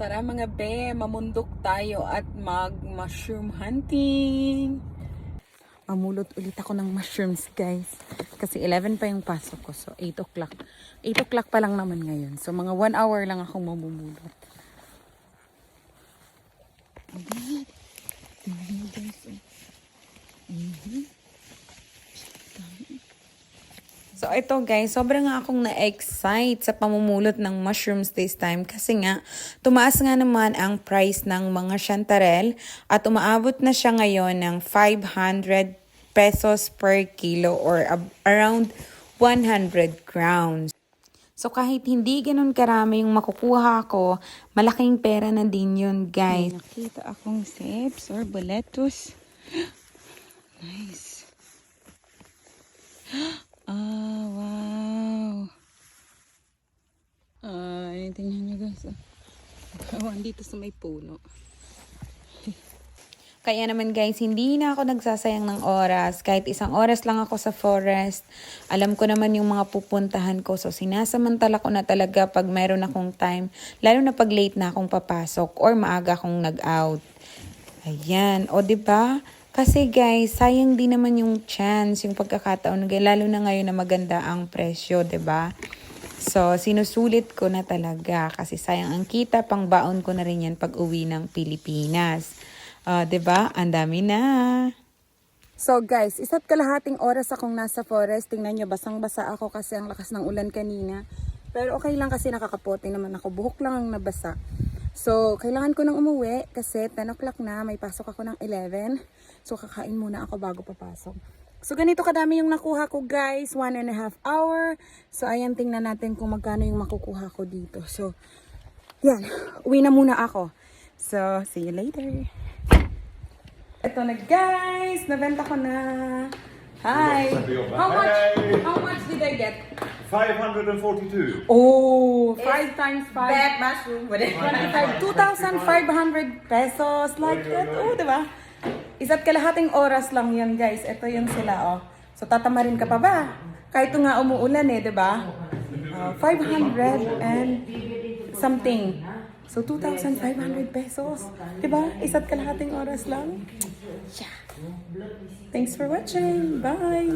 Tara mga be, mamundok tayo at mag-mushroom hunting. Mamulot ulit ako ng mushrooms guys. Kasi 11 pa yung pasok ko. So 8 o'clock. 8 o'clock pa lang naman ngayon. So mga 1 hour lang akong mamumulot. Ayan. Ayan guys. So ito guys, sobrang nga akong na-excite sa pamumulot ng mushrooms this time kasi nga tumaas nga naman ang price ng mga chanterelle at umaabot na siya ngayon ng 500 pesos per kilo or around 100 crowns. So kahit hindi ganun karami yung makukuha ko, malaking pera na din yun guys. May nakita akong ceps or boletus. Nice. Ah, wow. Tingnan nyo guys. Dito sa may puno. Kaya naman guys, hindi na ako nagsasayang ng oras. Kahit 1 oras lang ako sa forest. Alam ko naman yung mga pupuntahan ko. So sinasamantala ko na talaga pag meron akong time. Lalo na pag late na akong papasok or maaga akong nag-out. Ayan. O diba? Kasi guys, sayang din naman yung chance, yung pagkakataon, lalo na ngayon na maganda ang presyo, 'di ba? So, sinusulit ko na talaga kasi sayang ang kita, pang baon ko na rin yan pag uwi ng Pilipinas. 'Di ba? Ang dami na. So guys, 1.5 oras akong nasa forest. Tingnan nyo, basang-basa ako kasi ang lakas ng ulan kanina. Pero okay lang kasi nakakapote naman ako. Buhok lang ang nabasa. So, kailangan ko nang umuwi kasi 10 o'clock na. May pasok ako ng 11. So, kakain muna ako bago papasok. So, ganito kadami yung nakuha ko guys. 1.5 hour. So, ayan, tingnan natin kung magkano yung makukuha ko dito. So, yan. Uwi na muna ako. So, see you later. Ito na guys. Nabenta ko na. Hi. How much did I get? 542. Oh, 5 times 5. Bad mushroom. 2,500 pesos. Like that. Oh, diba? 1.5 oras lang yan, guys. Ito yun sila, oh. So, tatamarin ka pa ba? Kahit nga umuulan eh, diba? 500 and something. So, 2,500 pesos. Diba? 1.5 oras lang. Yeah. Thanks for watching. Bye.